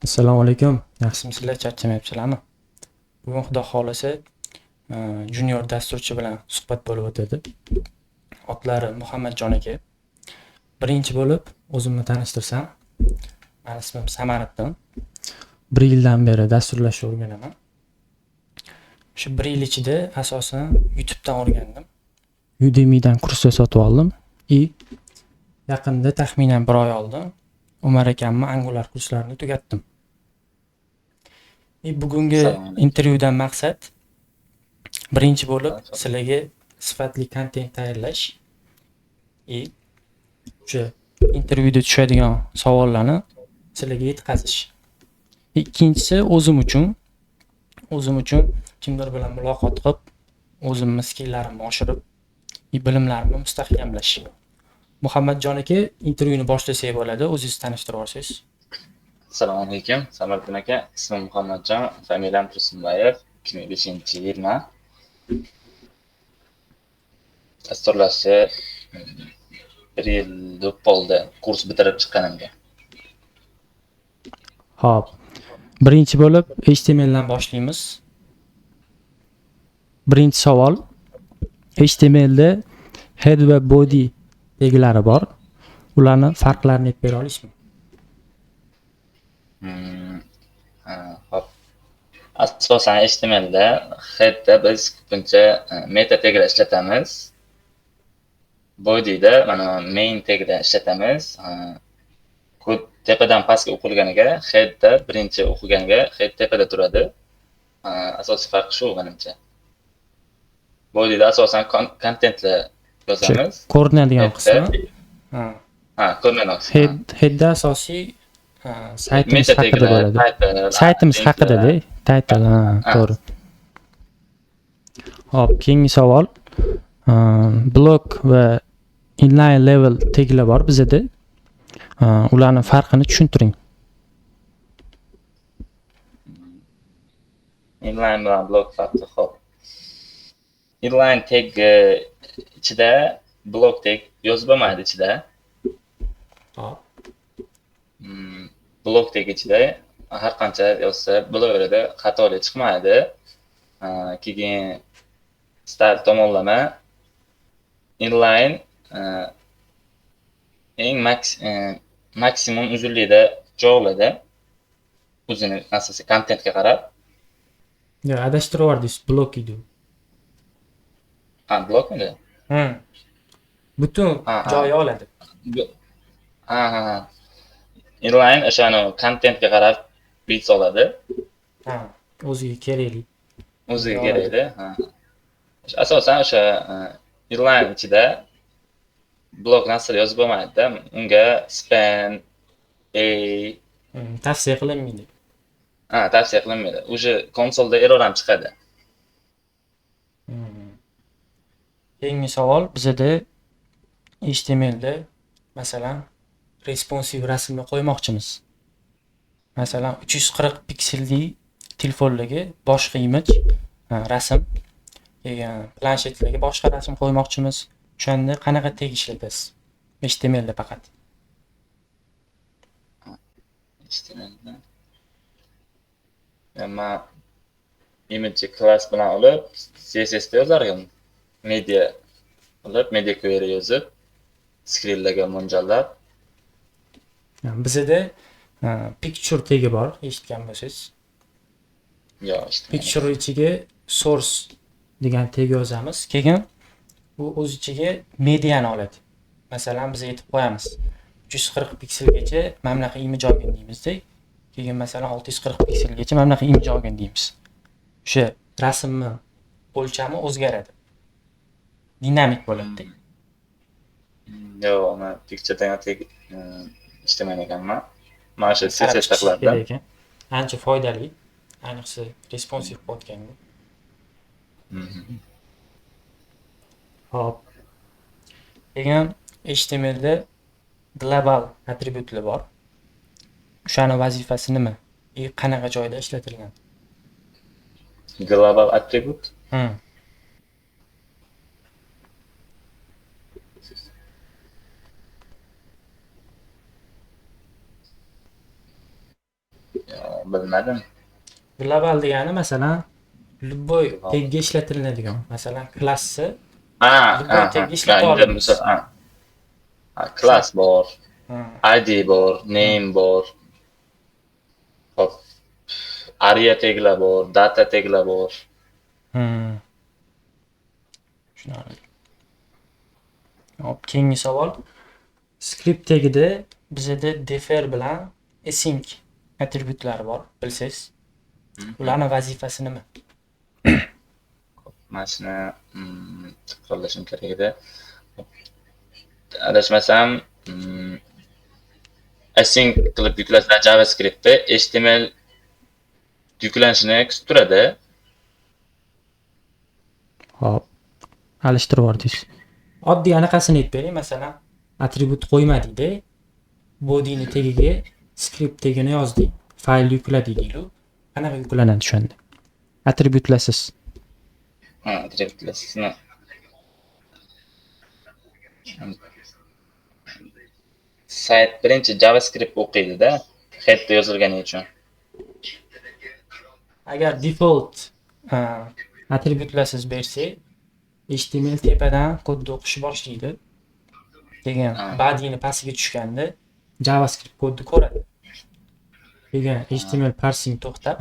Assalomu alaykum. Yaxshimisizlar, charchamayapsizlarmi? Bugun Xudo xolasa junior dasturchi bilan suhbat bo'lib o'tadi. Otlari Muhammadjon aka. Birinchi bo'lib o'zimni tanishtirsam, meni ismim Samariddin. 1 yildan beri dasturlashni o'rganaman. Shu 1 yil ichida asosan YouTube'dan o'rgandim. Udemy'dan kurslar sotib oldim. Yaqinda taxminan 1 oy oldin Umar akamning Angular kurslarini tugatdim. Bugungi Assalomu alaykum. intervyudan maqsad birinchi bo'lib sizlarga sifatli kontent tayyorlash. O'sha intervyuda tushadigan savollarni sizlarga yetkazish. Ikkinchisi o'zim uchun kimdir bilan muloqot qilib, o'zimning skilllarimni oshirib, bilimlarimni mustahkamlash. Muhammadjon aka, intervyuni boshlasak bo'ladi. O'zingizni tanishtirib olsangiz. Assalomu alaykum. Samariddin aka, ismim Muhammadjon, familiyam Tursunboyev. 2005-yilman. Dasturlashni 1 yil bo'ldi kurs bitirib chiqqanimga. Xo'p. Birinchi bo'lib HTML dan boshlaymiz. Birinchi savol. HTML da head va body belgilari bor. Ularni farqlarini aytib bera olasizmi? Hop. Asosan HTML da headda biz ko'pincha meta taglar ishlatamiz. Bodyda mana main taglar ishlatamiz. Kod tepadan pastga o'qilganiga headda birinchi o'qiganiga head tepada turadi. Asosiy farqi shu menimcha. Bodyda asosan kontentlar yozamiz. Ko'rinadigan qismi. Ko'rinadigan qismi. Headda asosiy saytimiz haqida bo'ladi. Saytimiz haqida-da, title, to'g'ri. Hop, keyingi savol. Blok va inline level taglar bor bizda. Ularning farqini tushuntiring. Inline bilan blok farqi xo'p. Inline tag ichida blok tag yozib bo'lmaydi ichida. Hop. Blok tag ichida har qancha yozsa bo'laveradi, xatolik chiqmaydi. Keyin style tomonlama inline eng maksimum uzunlikda joyladi. O'zini asosiy kontentga qarab. Ya, adashtirib yubordingiz, blok edi. Blokmidi? Butun joyi oladi. Inline o'shani kontentga qarab bit oladi. O'ziga kerakli. O'ziga kerakli. Asosan o'sha inline ichida blok nasl yozib bo'lmaydi-da. Unga span, Tavsiya qilinmaydi. Tavsiya qilinmaydi. O'sha konsolda error ham chiqadi. Keyingi savol, bizda HTML da masalan responsive rasmni qo'ymoqchimiz. Masalan 340 pikselli telefonlarga boshqa image, rasm, planshetlarga boshqa rasm qo'ymoqchimiz. O'shanda qanaqa tag ishlatasiz? HTML da faqat. HTMLda men image class bilan olib CSS da yozar edim. Media olib, media query yozib, screenlarga mo'ljallab. Bizda picture tagi bor, eshitgan bo'lsangiz. Yo'q, eshitmadim. Picture ichiga source degan tag yozamiz. Keyin u o'z ichiga mediani oladi. Masalan, biz aytib qo'yamiz. 340 pikselgacha mana bunaqa image olgin deymizda. Keyin masalan 640 pikselgacha mana bunaqa image olgin deymiz. O'sha rasmni o'lchami o'zgaradi. Dinamik bo'ladi. Yo'q, men picturedan ishlamagan ekanman. Mana shu CSS taqlardan. Ancha foydali, ayniqsa responsive bo'lganda. Hop. Keyin HTML da global attributlar bor. O'shaning vazifasi nima? Qanaqa joyda ishlatilgan? Global attribute? Bilmadim. Global degani masalan любой tegga ishlatiladigan. Masalan, klassni Ha, любой ha. tegga ishlata Endi olamiz. misol, class bor, Ha. ID bor, name bor. Hop. Aria teglar bor, data teglar bor. Hmm. Tushunarli. Hop, keyingi savol. Script tagida bizada defer bilan async attributlari bor, bilsangiz. Ularning vazifasi nima? Mana shuni takrorlashim kerak edi. Adashmasam, async qilib yuklasan JavaScriptda HTML yuklanishini kutib turadi. Hop. Alishtirib yubordingiz. Oddiy anaqasini aytib bering, masalan, attribut qo'ymadingda, bodyni tagiga script tagini yozding, fayl yukla deydiku. Qanaqa yuklanadi o'shanda? Attributlarsiz. Attributlarsizmi? Sayt birinchi JavaScript o'qiydi-da, headda yozilgani uchun. Agar default attributlarsiz bersak, HTML tepadan kodni o'qishni boshlaydi. Keyin bodyni pastiga tushganda JavaScript kodni ko'radi. Keyin HTML parsing to'xtab,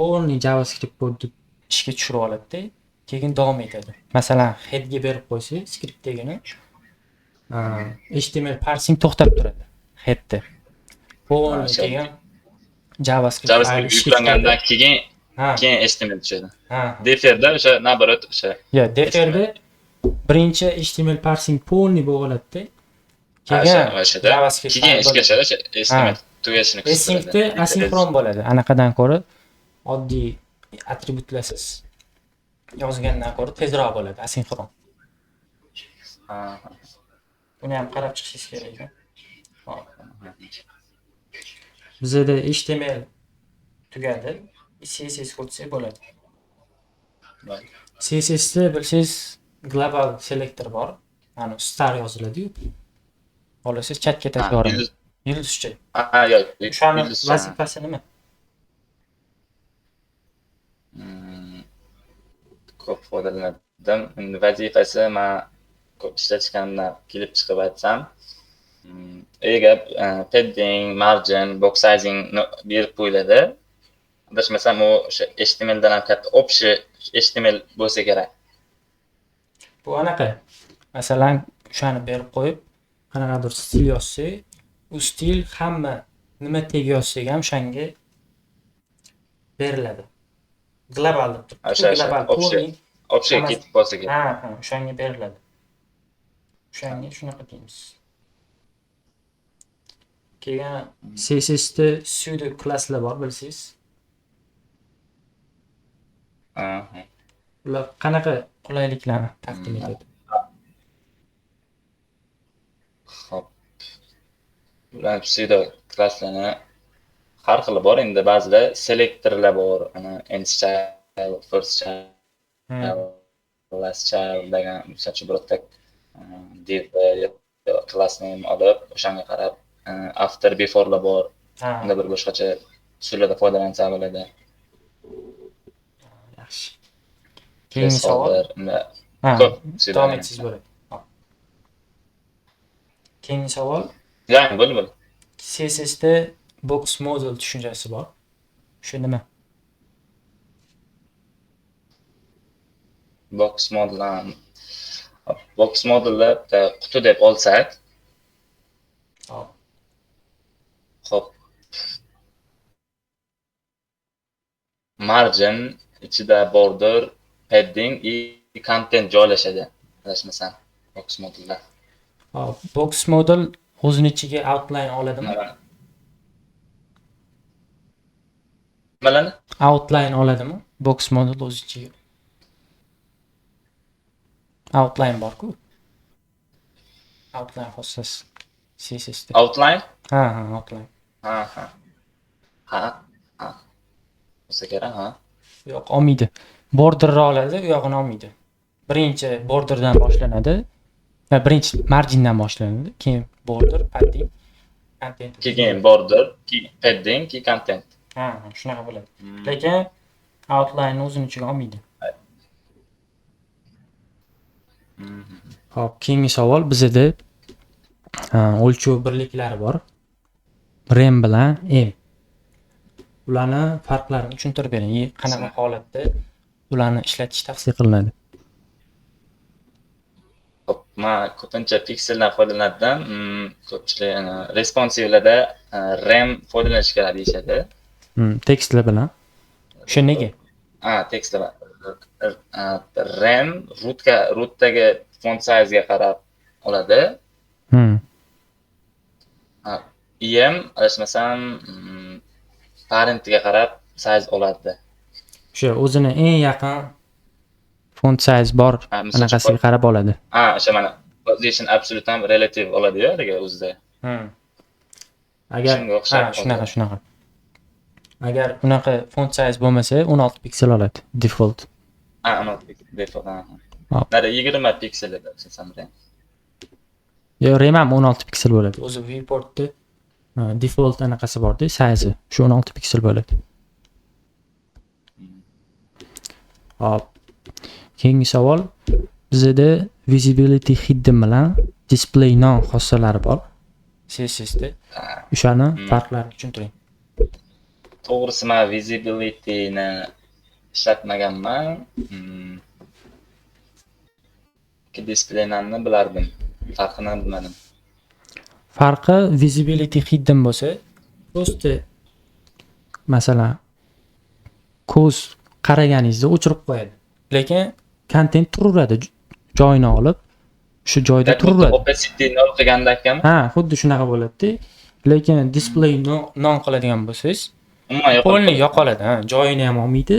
only JavaScript kodni ishga tushirib oladi-da, keyin davom etadi. Masalan, headga berib qo'ysak, script degani HTML parsing to'xtab turadi headda. Only keyin JavaScript fayli ishga yuklangandan keyin Ha. HTML tushadi. Ha. Deferda o'sha naborot o'sha. Ya, deferda birinchi HTML parsing polni bo'ladi-da. Keyin JavaScript keyin ishga tushadi, o'sha HTML tugashini kutib Asyncda asinxron bo'ladi. Anaqadan ko'ra oddiy attributlarsiz yozgandan ko'ra tezroq bo'ladi asinxron. Buni ham qarab chiqishingiz kerak. Bizda HTML tugadi, CSS ko'rsak bo'ladi. CSSda bilsangiz global selektor bor. Mana star yoziladi-yu. Xohlasiz chatga takrorlayman. Yulduzcha. Yo'q, O'shaning vazifasi nima? Ko'p foydalandim. Endi vazifasi men ko'p ishlatganimdan kelib chiqib aytsam, padding, margin, box sizing berib qo'yiladi. Adashmasam u o'sha HTML dan ham katta общий HTML bo'lsa kerak. Bu anaqa. Masalan, o'shani berib qo'yib, qanaqadir stil yozsak, u stil hamma nima tag yozsak ham o'shanga beriladi. Global deb turibdi. Global общий ketib qolsa kerak. Ha, o'shanga beriladi. O'shanga shunaqa deymiz. Keyin CSSda pseudo klasslar bor, bilsangiz. Ular qanaqa qulayliklarni taqdim etadi? Xo'p. Ular pseudo klasslarni har xili bor. Endi ba'zida selektorlar bor, end child, first child, last child degan misol biroq div class name olib, o'shanga qarab after before'lar bor. Unda bir boshqacha usullarda foydalansa bo'ladi. Yaxshi. Keyingi savol. Ko'p davom etsangiz bo'ladi. Keyingi savol. Bo'l. CSSda box model tushunchasi bor. Shu nima? Box modelni quti deb olsak, Xo'p. Margin ichida border, padding va content joylashadi. Adashmasam, box modelda. Box model o'zining ichiga outline oladimi? Nimalarni? Outline oladimi? Box model o'z ichiga. Outline bor-ku. Outline xossasiz. CSSda. Outline? Ha, outline. Ha. Bo'lsa kerak, ha. Yo'q, olmaydi. Borderni oladi, u yog'ini olmaydi. Birinchi borderdan boshlanadi. Birinchi margindan boshlanadi, keyin border, padding, content. Keyin border, keyin padding, keyin content. Ha, shunaqa bo'ladi. Lekin outline o'zini ichiga olmaydi. Hop, keyingi savol bizda o'lchov birliklari bor. RAM bilan M. Ularni farqlarini tushuntirib bering. Qanaqa holatda ularni ishlatish tavsiya qilinadi? Hop, men ko'pincha pikseldan foydalanadigan, ko'pchilik responsivlarda RAM foydalanish kerak deyishadi. Tekstlar bilan. O'sha nega? Tekstlar. RAM rootdagi font size'ga qarab oladi. EM adashmasam parentga qarab size oladi. O'sha o'zini eng yaqin font size bor anaqasiga qarab oladi. O'sha mana position absolute ham relative oladi-yu, degan o'zida. Agar shunaqa. Agar unaqa font size bo'lmasa 16 piksel oladi default. 16 piksel default. Nari 20 piksel edi asosan RAM. Yo, RAM ham 16 piksel bo'ladi. O'zi viewportda default anaqasi bor-da, size shu 16 piksel bo'ladi. Hop. Keyingi savol bizda visibility hidden bilan display none xossalari bor. CSSda. O'shani farqlarini tushuntiring. To'g'risi men visibility ni ishlatmaganman. Display none'ni bilardim. Farqini bilmadim. Farqi visibility hidden bo'lsa, просто masalan ko'z qaraganingizda o'chirib qo'yadi. Lekin content turaveradi, joyini olib, shu joyda turaveradi. Opacity nol qilganda ekan. Xuddi shunaqa bo'ladi. Lekin display non qiladigan bo'lsangiz, polni yo'qoladi, joyini ham olmaydi.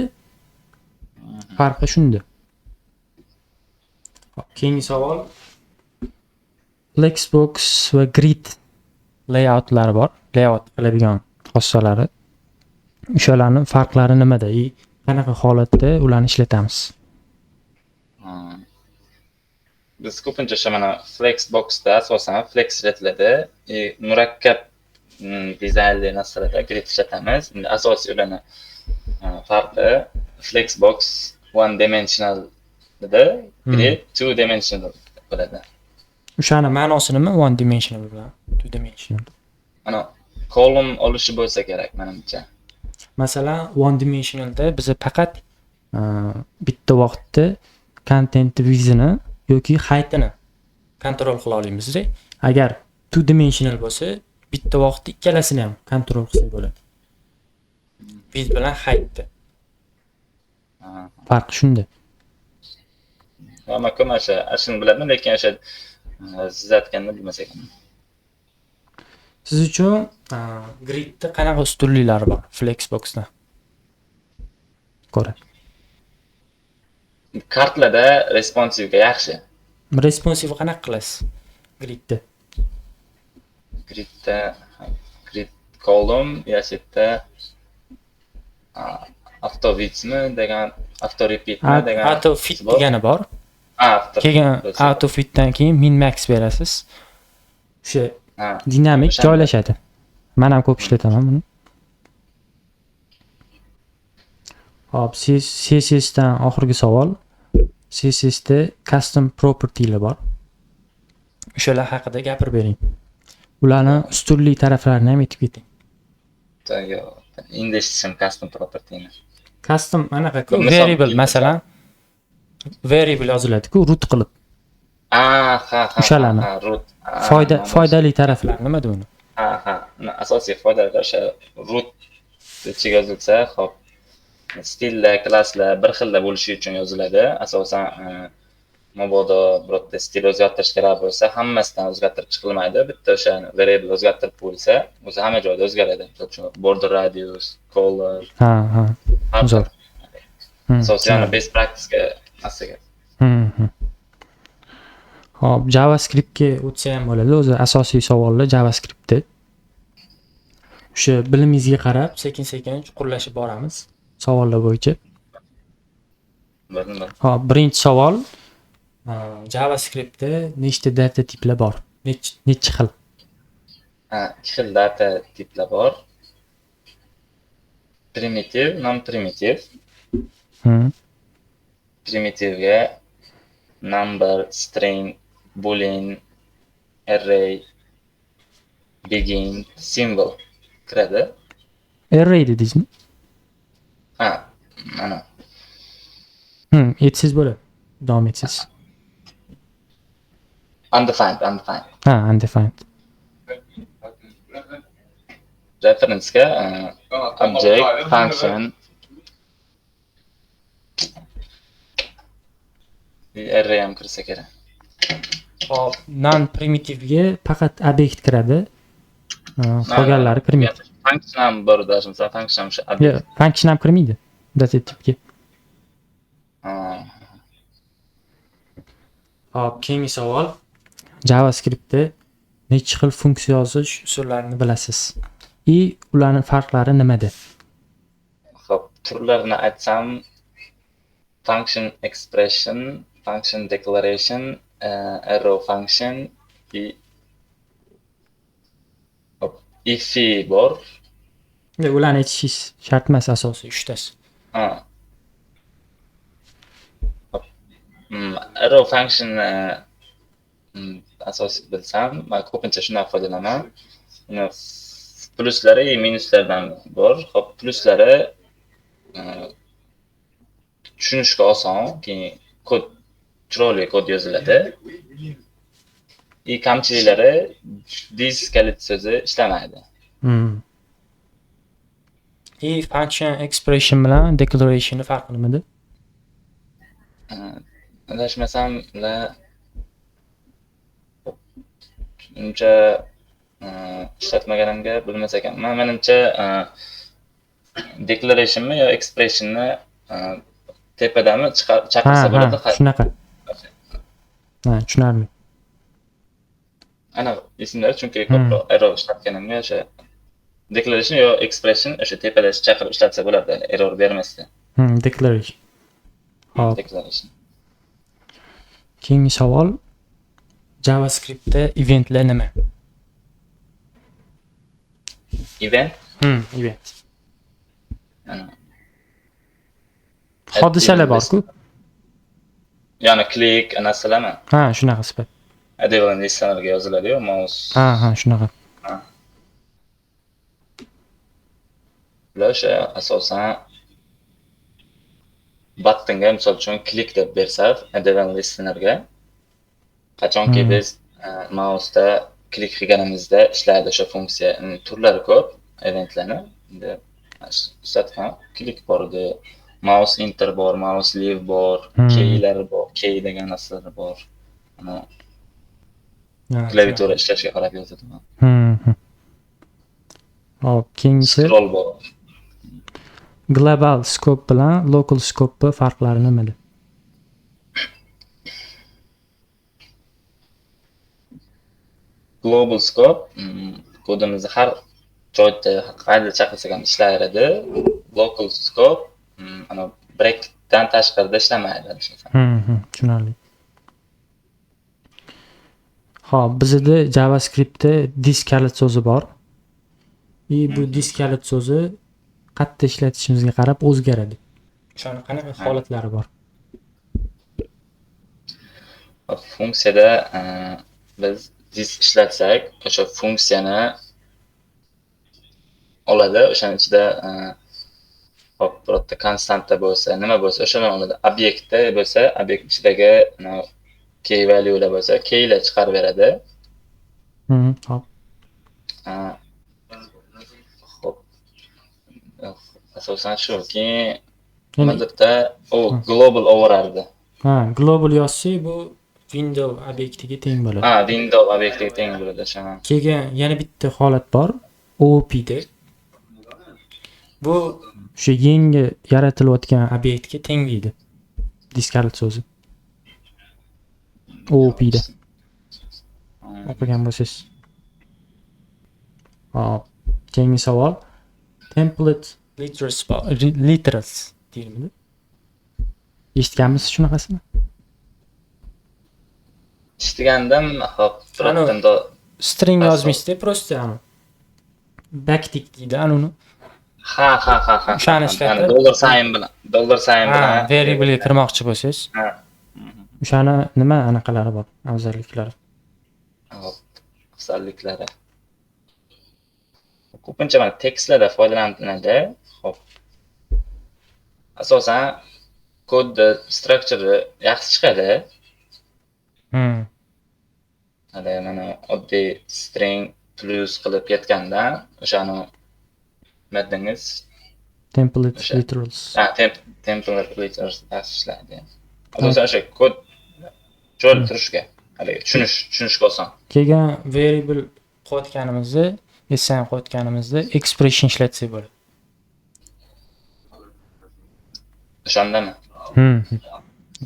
Farqi shunda. Keyingi savol Flexbox va Grid layoutlari bor. Layout qiladigan xossalari. O'shalarning farqlari nimada? Qanaqa holatda ularni ishlatamiz? Biz ko'pincha o'sha mana Flexboxda asosan flex ishlatiladi. Murakkab dizaynli narsalarda grid ishlatamiz. Endi asosiy ularning farqi Flexbox one dimensional edi, grid two dimensional bo'ladi. O'shani ma'nosi nima? One dimensional bilan two dimensional. Ana column olishi bo'lsa kerak menimcha. Masalan, one dimensionalda biz faqat bitta vaqtda content width'ini yoki height'ini kontrol qila olamiz-da. Agar two dimensional bo'lsa, bitta vaqtda ikkalasini ham kontrol qilsak bo'ladi. Width bilan height'da. Farq shunda. Men ko'masha ashuni bilaman, lekin o'sha siz aytganini bilmas ekanman. Siz uchun gridda qanaqa ustunliklari bor Flexboxda? Ko'ra. Kartlarda responsivga yaxshi. Responsive qanaqa qilasiz gridda? Grid column yashitda auto width'mi degan, auto repeat'mi degan, auto fit degani bor. Keyin auto fitdan keyin min max berasiz. O'sha dinamik joylashadi. Men ham ko'p ishlataman buni. Hop, CSSdan oxirgi savol. CSSda custom property'lar bor. O'shalar haqida gapirib bering. Ularni ustunli taraflarini ham aytib keting. Indexim custom property'ni. Custom anaqa variable, masalan variable yoziladi-ku root qilib. O'shalarni. Root. Foydali taraflari nimada uni? Asosiy foydalari o'sha root ichiga yozilsa, hop, stillar, klasslar bir xilda bo'lishi uchun yoziladi. Asosan mabodo birorta stil o'zgartirish kerak bo'lsa, hammasidan o'zgartirib chiqilmaydi. Bitta o'sha variable o'zgartirib qo'yilsa, o'zi hamma joyda o'zgaradi. Masalan, border radius, color. Zo'r. Asosan best practice'ga asaga. Hop, JavaScriptga o'tsa ham bo'ladi. O'zi asosiy savollar JavaScriptda. O'sha bilimingizga qarab, sekin-sekin chuqurlashib boramiz savollar bo'yicha. Hop, birinchi savol. JavaScriptda nechta data tiplar bor? Necha xil? 2 xil data tiplar bor. primitive, non-primitive. Hmm. Primitivega number, string, boolean, array, begin, symbol kiradi. Array dedingizmi? Ha, mana. Aytsangiz bo'ladi. Davom etsangiz. Undefined. Ha, undefined. Referencega object, function, array ham kirsa kerak. Hop, non primitivega faqat obyekt kiradi. Qolganlari kirmaydi. Function ham bor даже, misol function ham shu Yo'q, object. function ham kirmaydi. Data tipga. Ha. Hop, keyingi savol. JavaScriptda necha xil funksiya yozish usullarini bilasiz? Ularning farqlari nimada? Xo'p, turlarini aytsam, function expression, function declaration, arrow function, if bor. Ularni aytishingiz shart emas, asosiy 3 tasi. Ha. Arrow function asosiy bilsam, men ko'pincha shundan foydalanaman. Uni pluslari, minuslardan bor. Xo'p, pluslari tushunishga oson, keyin kod chiroyli kod yoziladi. Kamchiliklari this kalit so'zi ishlamaydi. Function expression bilan declaration farqi nimada? Adashmasam, uncha ishlatmaganimga bilmas ekanman. Menimcha declarationmi yo expressionni tepadami chaqirsa bo'ladi. Shunaqa. Ha, tushunarli. Ana esimda, chunki ko'proq error ishlatganimga o'sha declaration yo expression o'sha tepada chaqirib ishlatsa bo'ladi, error bermasdan. Declaration. Hop. Declaration. Keyingi savol. JavaScriptda eventlar nima? Event? Event. Ana. Hodisalar bor-ku. Ya'ni click, anasalarmi? Ha, shunaqa sifat. Adevlan listalarga yoziladi-yu, mouse. Ha, shunaqa. Bular o'sha asosan buttonga, misol uchun click deb bersak, adevlan listalarga qachonki biz mouseda klik qilganimizda ishlaydi o'sha funksiya. Turlari ko'p eventlarni. Endi satha click bor edi, mouse enter bor, mouse leave bor, keylari bor, key degan narsalar bor. Ana klaviatura ishlashga qarab yozadi. Hop, keyingisi scroll bor. Global scope bilan local scope farqlari nimada? Global scope kodimizni har joyda qayerda chaqirsak ham ishlayveradi. Local scope ana breakdan tashqarida ishlamaydi. Tushunarli. Xo'p, bizda JavaScriptda this kalit so'zi bor. Bu this kalit so'zi qayerda ishlatishimizga qarab o'zgaradi. O'shani qanaqa holatlari bor? Funksiyada biz this ishlatsak, o'sha funksiyani oladi. O'shaning ichida hop, birotta konstanta bo'lsa, nima bo'lsa, o'shani oladi. Obyektda bo'lsa, obyekt ichidagi key value'lar bo'lsa, keylar chiqarib beradi. Hop. Hop. Asosan shu. Keyin modda global overardi. Global yozsak bu window obyektiga teng bo'ladi. Window obyektiga teng bo'ladi o'sha. Keyin yana bitta holat bor, OOP da. Bu o'sha yangi yaratilayotgan obyektga teng deydi. Diskalit so'zi. OOP da. O'qigan bo'lsangiz. Hop, keyingi savol. Template literals deyiladi. Eshitganmisiz shunaqasini? Eshitgandim, hop, birontanda string yozmishda, просто backtick deydi uni. Ha. O'shani ishlatib, dollar sayin bilan variable ga kirmoqchi bo'lsangiz, Ha. o'shani nima anaqalari bor, afzalliklari. Hop, afzalliklari. Ko'pincha mana tekstlarda foydalaniladi. Hop. Asosan kod structure yaxshi chiqadi. Hali mana oddiy string plus qilib ketgandan o'shani metodingiz Template literals. template literals yaxshi ishlaydi. Asosan o'sha kod tushuntirishga, haligi tushunishga oson. Keyin variable qo'yganimizda, SN qo'yganimizda expression ishlatsak bo'ladi. O'shandami?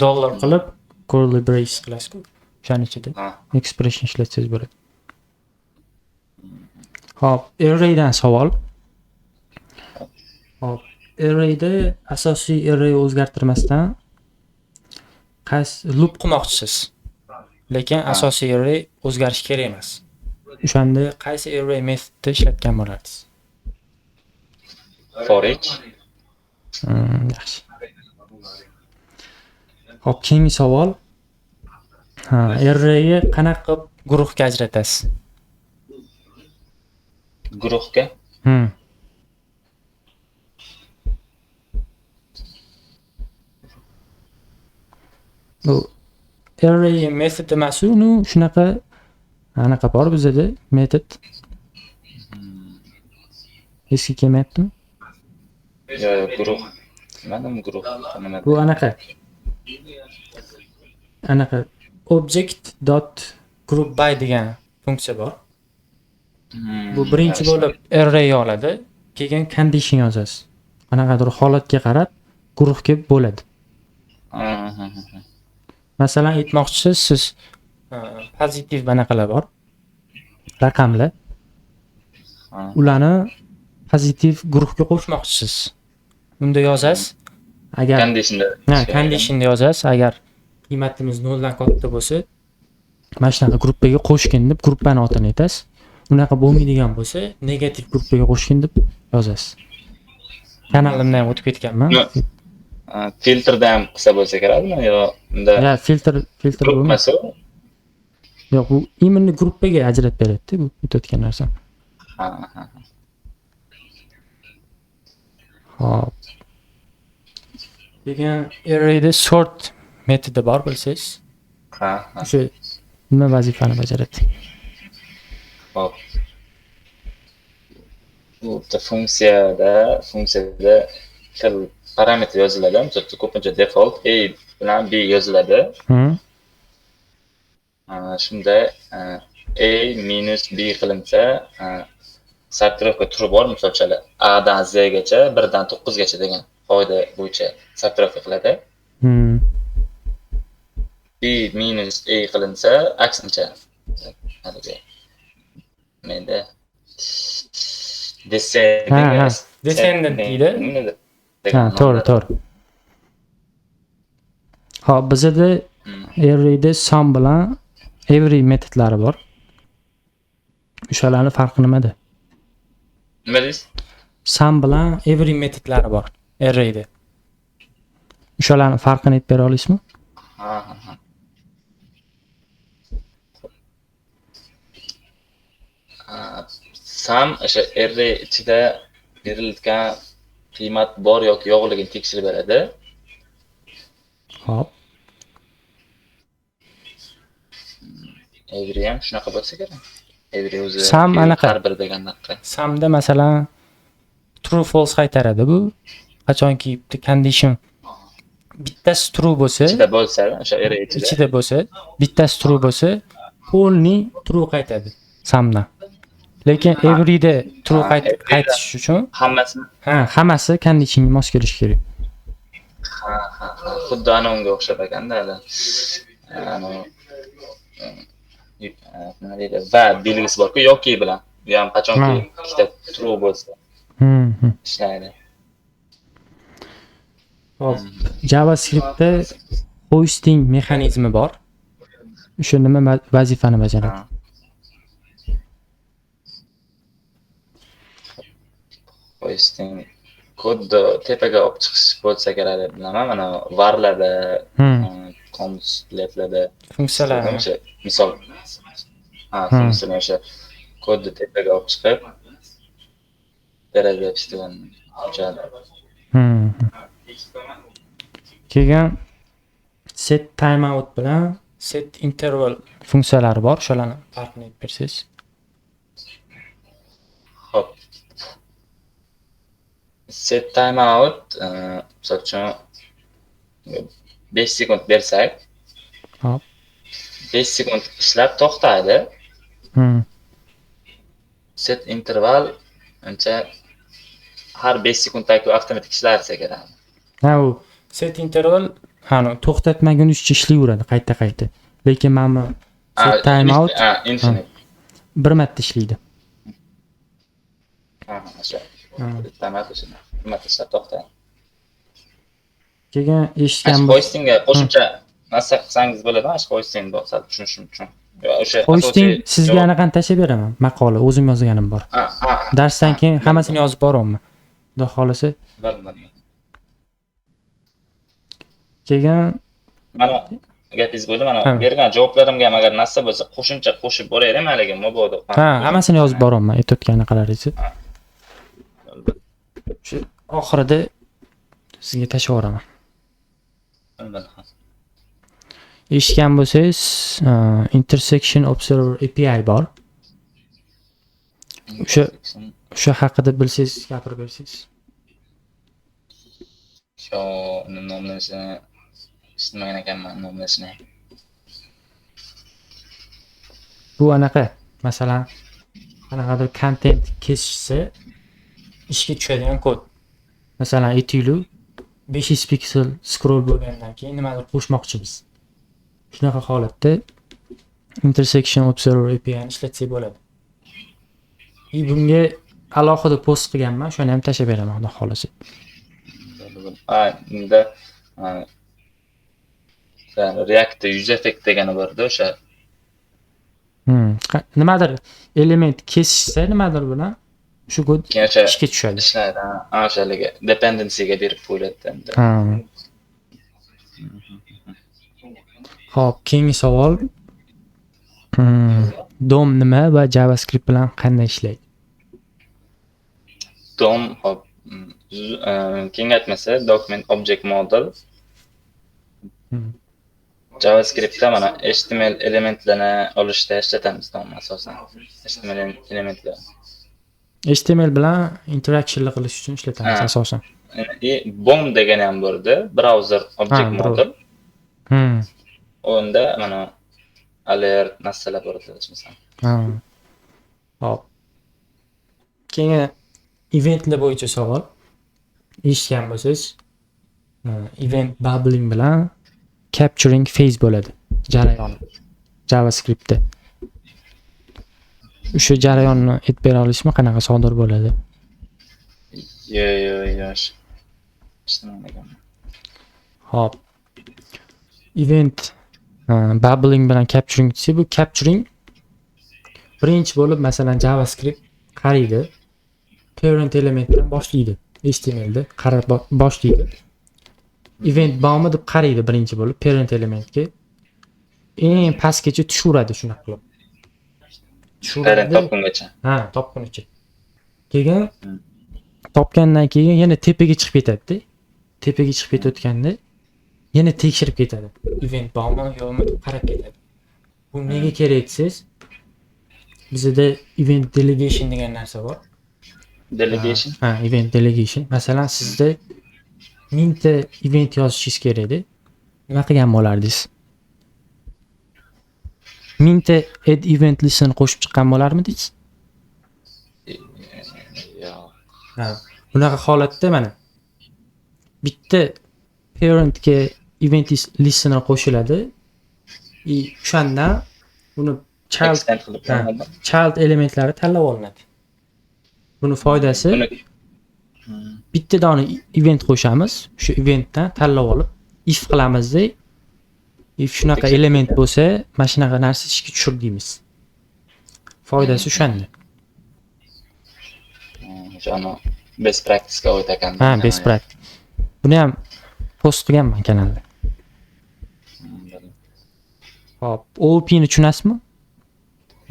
Dollar qilib curly brace qilasiz-ku. O'shaning ichida Ha. expression ishlatsangiz bo'ladi. Hop, arraydan savol. Hop, arrayda asosiy array o'zgartirmasdan qaysi loop qilmoqchisiz. Lekin asosiy array o'zgarishi kerak emas. O'shanda qaysi array metodni ishlatgan bo'lardingiz? For each. Yaxshi. Hop, keyingi savol. Arrayni qanaqa qilib guruhga ajratasiz? Guruhga bu array metod emas, uni shunaqa anaqa bor bizda metod. Eski kelmayaptimi? Yo, guruh. Nimadan guruh? Nima? Bu anaqa object.group by degan funksiya bor. Bu birinchi bo'lib array oladi, keyin condition yozasiz. Qanaqadir holatga qarab guruhga bo'ladi. Masalan, aytmoqchisiz, siz pozitiv anaqalar bor. Raqamlar. Ularni pozitiv guruhga qo'shmoqchisiz. Unda yozasiz. Agar conditionda yozasiz, agar qiymatimiz 0 dan katta bo'lsa, mana shunaqa gruppaga qo'shgin deb gruppani otini aytasiz. Unaqa bo'lmaydigan bo'lsa, negativ gruppaga qo'shgin deb yozasiz. Kanalimdan ham o'tib ketganman. Filtrda ham qilsa bo'lsa kerakmi yo unda? Ya, filtr bo'lmasa? Yo'q, bu imonni gruppaga ajratib beradi-ku, bu o'tayotgan narsa. Hop. Keyin arrayda sort metodi bor bilsangiz. O'sha nima vazifani bajaradi? Hop. Bu funksiyada til parametr yoziladi. Misol uchun ko'pincha default a bilan b yoziladi. Shunda a minus b qilinsa, sortirovka turi bor, misol uchun a dan z gacha, 1 dan 9 gacha degan qoida bo'yicha sortirovka qiladi. B minus a qilinsa, aksincha. Haliga menda descendant deydi. To'g'ri. Hop, bizda arrayda sum bilan every metodlari bor. O'shalarning farqi nimada? Nima deysiz? Sum bilan every metodlari bor arrayda. O'shalarning farqini aytib bera olasizmi? Sum o'sha array ichida berilgan qiymat bor yoki yo'qligini tekshirib beradi. Hop. Every ham shunaqa bo'lsa kerak. Every o'zi Sum anaqa. har bir degandaqa. Sumda masalan true false qaytaradi bu. Qachonki bitta condition bittasi true bo'lsa, o'sha array ichida bo'lsa, bittasi true bo'lsa, whole'ni true qaytadi sumdan. Lekin everyda true qaytish uchun hammasi conditionga mos kelishi kerak. Xuddi unga o'xshab ekanda hali. Nima deydi? Va belgisi bor-ku, yoki bilan. Bu ham qachonki ikkita true bo'lsa ishlaydi. Hop, JavaScriptda hoisting mexanizmi bor. O'sha nima vazifani bajaradi? hoisting kodni tepaga olib chiqish bo'lsa kerak deb bilaman. Mana varlarda, konsultlarida Funksiyalar. o'sha misol funksiyalar o'sha kodni tepaga olib chiqib beradi festival. Keyin set timeout bilan set interval funksiyalari bor. Shularni farqini aytib bersangiz. Hop. Set timeout misol uchun 5 sekund bersak, Hop. 5 sekund ishlab to'xtaydi. Set interval ancha har 5 sekunddan keyin avtomatik ishlarsa kerak. Ha, u set interval to'xtatmaguncha ishlayveradi qayta. Lekin mana set timeout infinite. bir marta ishlaydi. O'sha. Timeout o'sha. Bir marta ishlab to'xtaydi. Keyin eshitgan hostingga qo'shimcha narsa qilsangiz bo'ladi, hosting bo'lsa tushunishim uchun. O'sha hosting sizga anaqani tashab beraman, maqola o'zim yozganim bor. Darsdan keyin hammasini yozib boraman. Xudo xolasa. Keyin mana gapingiz bo'ldi, mana bergan javoblarimga ham agar narsa bo'lsa qo'shimcha qo'shib boraveram haligi mobodo. Hammasini yozib boraman, aytayotgan anaqalaringizni. Shu oxirida sizga tashab boraman. Eshitgan bo'lsangiz, intersection observer API bor. O'sha haqida bilsangiz gapirib bersangiz. Nomlashini eshitmagan ekanman, nomlashini. Bu anaqa, masalan, qanaqadir content kesishsa ishga tushadigan kod. Masalan, aytaylik, 500 piksel scroll bo'lgandan keyin nimadir qo'shmoqchimiz. Shunaqa holatda intersection observer API ni ishlatsak bo'ladi. Bunga alohida post qilganman, shuni ham tashab beraman, xudo xolasa. Unda React user effect degani borda o'sha. Nimadir element kesishsa nimadir bilan shu kod ishga tushadi. Ishlaydi. O'shaligi dependencyga berib qo'yiladi endi. Xo'p, keyingi savol. DOM nima va JavaScript bilan qanday ishlaydi? DOM hop kengaytmasi document object model. JavaScriptda mana HTML elementlarini olishda ishlatamiz DOM asosan. HTML elementlar. HTML bilan interaksiyalar qilish uchun ishlatamiz asosan. BOM degani ham bordi, browser object model. Unda mana alert narsalar bor deyapmiz. Hop. Keyin eventlar bo'yicha savol. Eshitgan bo'lsangiz, event bubbling bilan capturing phase bo'ladi. Jarayon JavaScriptda. O'sha jarayonni aytib bera olasizmi, qanaqa sodir bo'ladi? Yo'q. Hop. Event bubbling bilan capturing desa, bu capturing birinchi bo'lib, masalan, JavaScript qaraydi. Parent elementdan boshlaydi. HTMLda qarab boshlaydi. Event bound'i deb qaraydi birinchi bo'lib parent elementga. Eng pastgacha tushaveradi shunaqa qilib. Parent topgungacha. Topgungacha. Keyin topgandan keyin yana tepaga chiqib ketadi-da. Tepaga chiqib ketayotganda yana tekshirib ketadi. Event bormi yo'qmi deb qarab ketadi. Bu nega kerak desiz? Bizda event delegation degan narsa bor. Delegation? Event delegation. Masalan, sizda 1000 ta event yozishingiz kerak edi. Nima qilgan bo'lardingiz? 1000 ta add event listini qo'shib chiqqan bo'larmidingiz? Yo'q. Bunaqa holatda mana bitta parentga event listini qo'shiladi. O'shandan uni child elementlari tanlab olinadi. Buni foydasi bitta dona event qo'shamiz, shu eventdan tanlab olib if qilamizda, if shunaqa element bo'lsa, mana shunaqa narsa ishga tushir deymiz. Foydasi o'shanda. best practice'ga oid ekan. Ha, best practice. Buni ham post qilganman kanalda. Hop, OOP ni tushunasizmi?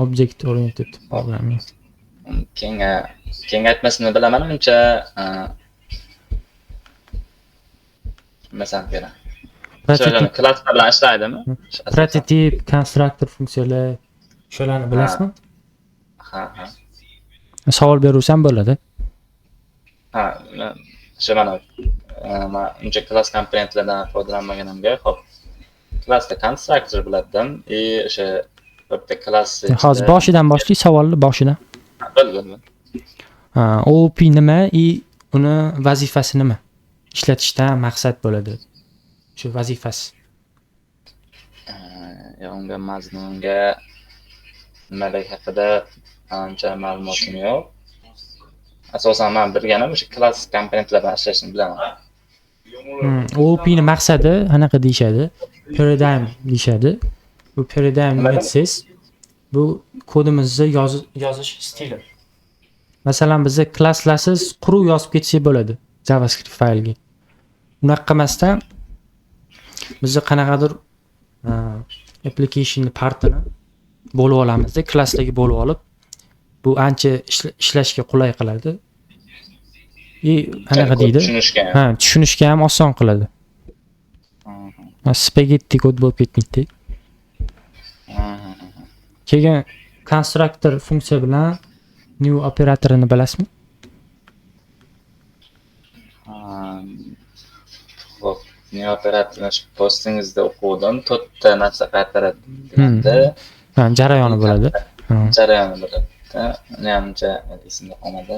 Object oriented programming. Kengaytmasini bilaman, uncha masalan bera. Sho'larni klasslar bilan ishlaydimi? Prototyp, constructor funksiyalar shularni bilasizmi? Ha. Savol bersam bo'ladi. Ha, shu mana men uncha klass komponentlardan foydalanmaganimga, hop. Klassda constructor biladim. O'sha bitta klass. Hozir boshidan boshlaylik, savolni boshidan. Bildim. OOP nima uni vazifasi nima? Ishlatishdan maqsad bo'ladi. Shu vazifasi. Unga mazmunga nimalar haqida ancha ma'lumotim yo'q. Asosan men bilganim o'sha klass komponentlar bilan ishlashni bilaman. OOP ni maqsadi anaqa deyshadi. Paradigm deyshadi. Bu paradigm nima desiz? Bu kodimizni yozish stili. Masalan, bizda klasslarsiz quruq yozib ketsak bo'ladi JavaScript faylga. Unaqa qilmasdan bizda qanaqadir application partini bo'lib olamiz, klassdagi bo'lib olib, bu ancha ishlashga qulay qiladi. Anaqa deydi. Tushunishga ham oson qiladi. Spagetti kod bo'lib ketmaydi. Keyin constructor funksiya bilan new operatorini bilasizmi? Xo'p, new operatorni postingizda o'qidim, to'rtta narsa qaytaradi. Jarayoni bo'ladi. Jarayoni bo'ladi. Menimcha esimda qolmadi.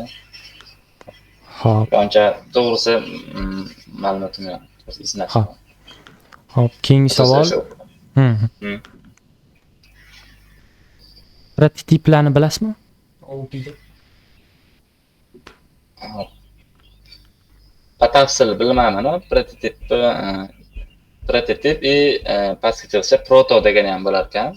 Xo'p. Ancha to'g'risi ma'lumotim yo'q. Xo'p, keyingi savol. Prototiplarni bilasizmi? Batafsil bilmayman, prototip pastga chiqsa proto degani ham bo'lar ekan.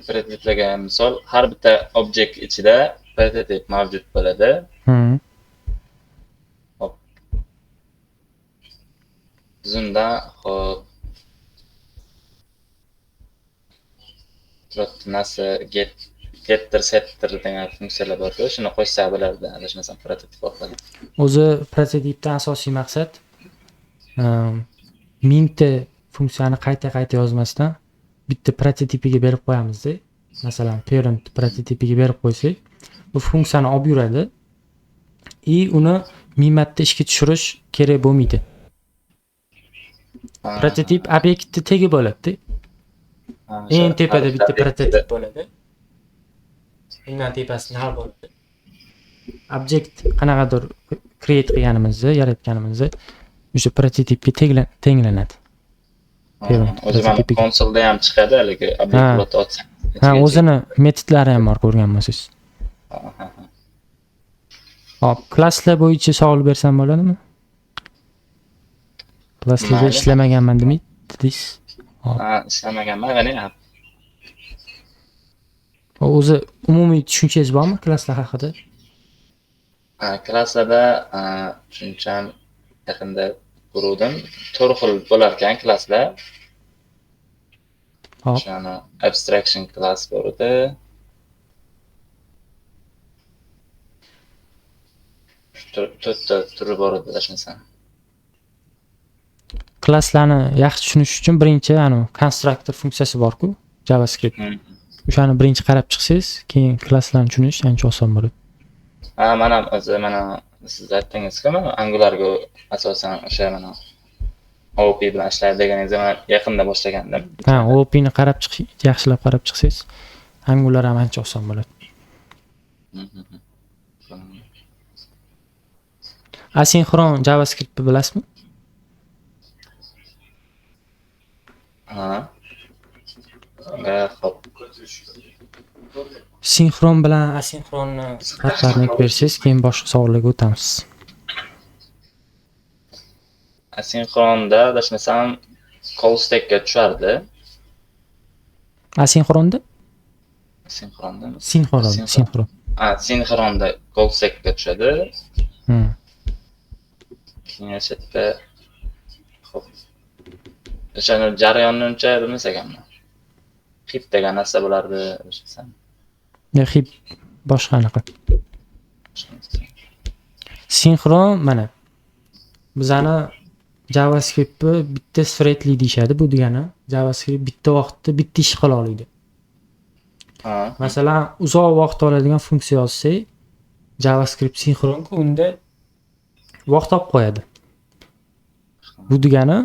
Prototiplarga misol har bitta objekt ichida prototip mavjud bo'ladi. Hop. Zunda hop narsa getter setter degan funksiyalar bor-ku, shuni qo'shsa bo'lardi, adashmasam prototip orqali. O'zi prototipdan asosiy maqsad mingta funksiyani qayta yozmasdan bitta prototipiga berib qo'yamiz-da. Masalan, parent prototipiga berib qo'ysak, bu funksiyani olib yuradi. Uni ming marta ishga tushirish kerak bo'lmaydi. Prototip obyektni tegi bo'ladi. Eng tepada bitta prototip bo'ladi. Undan tepasi nal bo'ladi. Objekt qanaqadir create qilganimizni, yaratganimizni o'sha prototipga tenglanadi. O'zi mana konsolda ham chiqadi, haligi obyektlarni ochsak. O'zini metodlari ham bor, ko'rgan bo'lsangiz. Hop, klasslar bo'yicha savol bersam bo'ladimi? Klasslarga ishlamaganman dedingiz. Ishlamaganman, mana. O'zi umumiy tushunchangiz bormi klasslar haqida? Klasslarda tushuncham yaqinda ko'rdim. 4 xil bo'lar ekan klasslar. Hop. O'shani abstraction class bor edi. To'rtta turi bor edi, adashmasam. Klasslarni yaxshi tushunish uchun birinchi constructor funksiyasi bor-ku, JavaScript. O'shani birinchi qarab chiqsangiz, keyin klasslarni tushunish ancha oson bo'ladi. Mana siz aytdingiz-ku, mana Angularga asosan o'sha mana OOP bilan ishlaydi deganingizni men yaqinda boshlagandim. OOP ni qarab chiqish, yaxshilab qarab chiqsangiz, Angular ham ancha oson bo'ladi. Asinxron JavaScript bilasizmi? Xo'p. Sinxron bilan asinxronni farqlarini aytib bersangiz, keyin boshqa savollarga o'tamiz. Asinxronda adashmasam call stackga tushardi. Asinxronda? Sinxrondami? Sinxron. Sinxronda Callstack'ga tushadi. Hmm. Keyin o'sha yerda xo'p. O'shani jarayonni uncha bilmas ekanman. Hip degan narsa bo'lardi o'sha. Ya hip boshqa anaqa. Sinxron mana bizani JavaScriptni bitta threadli deyshadi. Bu degani JavaScript bitta vaqtda bitta ish qila oladi. Ha. Masalan, uzoq vaqt oladigan funksiya yozsak, JavaScript sinxronku unda vaqt olib qo'yadi. Bu degani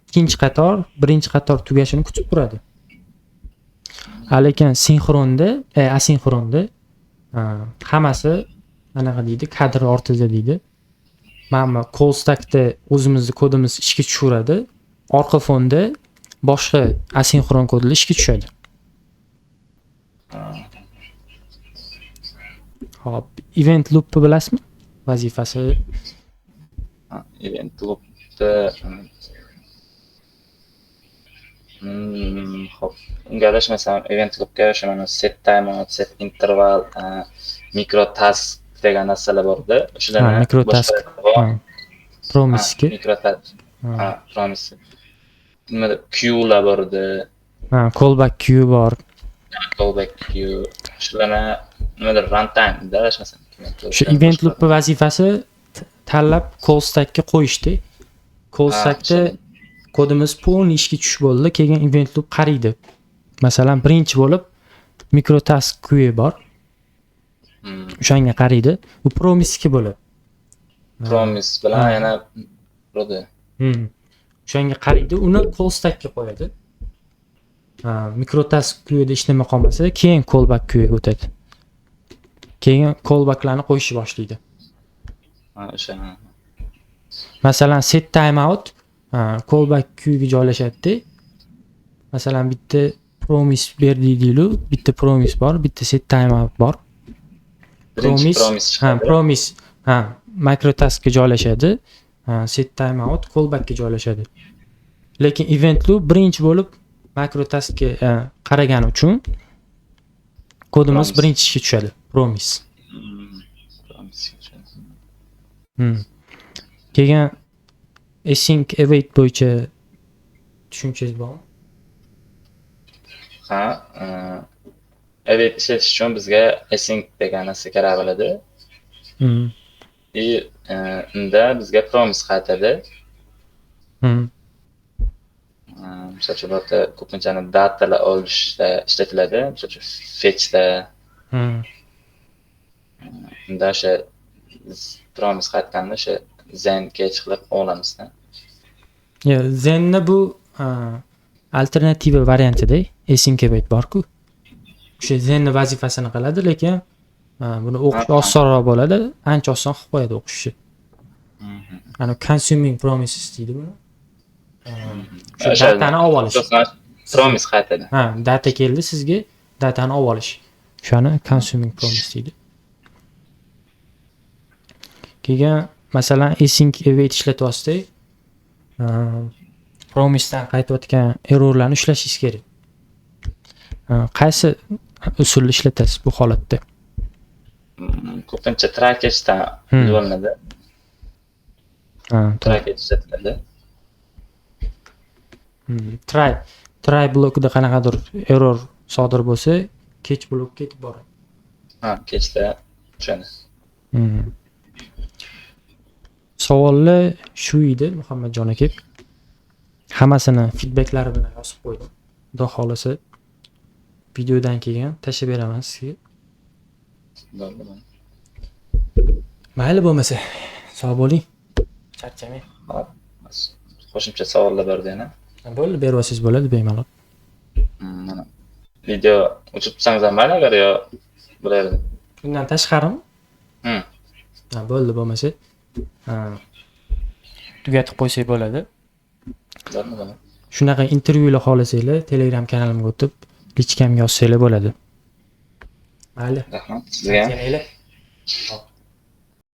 ikkinchi qator, birinchi qator tugashini kutib turadi. Lekin sinxronda, asinxronda hammasi anaqa deydi, kadr ortida deydi. Mana Callstackda o'zimizni kodimiz ishga tushiradi. Orqa fonda boshqa asinxron kodlar ishga tushadi. Hop, event loopni bilasizmi? Vazifasi. Event loopda hop, unga adashmasam event loopga o'sha mana set timeout, set interval, micro task degan narsalar bor-da. O'shalarni Micro task. Promise-ga. Micro task. Promise. Nimada queue'lar bor edi. Callback queue bor. Callback queue. Shularni nimada runtime da adashmasam. Shu event loop vazifasi tanlab Callstackga qo'yishdi. Callstackda kodimiz polni ishga tushib bo'ldi, keyin event loop qaraydi. Masalan, birinchi bo'lib micro task queue bor. O'shanga qaraydi. Bu promise-ga bo'ladi. Promise bilan yana bo'ladi. O'shanga qaraydi, uni Callstackga qo'yadi. Micro task queue'da ishlamay qolmasa, keyin callback queue'ga o'tadi. Keyin callbacklarni qo'yishni boshlaydi. O'sha. Masalan, set timeout callback queue'ga joylashadi. Masalan, bitta promise berdik deylu, bitta promise bor, bitta set timeout bor. Promise microtaskga joylashadi. Set timeout callbackga joylashadi. Lekin event loop birinchi bo'lib microtaskga qaragani uchun kodimiz birinchi ishga tushadi. Promise. Keyin async await bo'yicha tushunchangiz bormi? Await ishlatish uchun bizga async degan narsa kerak bo'ladi. Unda bizga promise qaytadi. Misol uchun ko'pincha datalar olishda ishlatiladi. Misol uchun fetchda. Unda o'sha promise qaytganda o'sha zen catch qilib olamizda. Zenni bu alternativa variantida async await bor-ku. O'sha zenni vazifasini qiladi, lekin buni o'qish osonroq bo'ladi, ancha oson qilib qo'yadi o'qishni. Ana consuming promises deydi buni. O'sha datani olib olish. Promise qaytadi. Data keldi sizga, datani olib olish. Shuni consuming promise deydi. Keyin masalan async await ishlatyapsiz. Promisedan qaytayotgan errorlarni ushlashingiz kerak. Qaysi usulni ishlatasiz bu holatda? Ko'pincha trackage'dan yo'llanadi. Trackage ishlatiladi. Try blokida qanaqadir error sodir bo'lsa, catch blok ketib boradi. Catchda tushadi. Savollar shu edi, Muhammadjon aka. Hammasini feedbacklari bilan yozib qo'ydim. Xudo xolasa videodan keyin tashlab beraman sizga. Mayli bo'lmasa, sog' bo'ling. Charchamang. Qo'shimcha savollar bordi yana. Bo'ldi, berib olsangiz bo'ladi bemalol. Mana video o'chirib tursangiz ham mayli agar yo bo'lardi. Bundan tashqarimi? Bo'ldi bo'lmasa. Tugatib qo'ysak bo'ladi. Shunaqa intervyular xohlasanglar, Telegram kanalimga o'tib, lichkamga yozsanglar bo'ladi. Mayli. Rahmat sizga.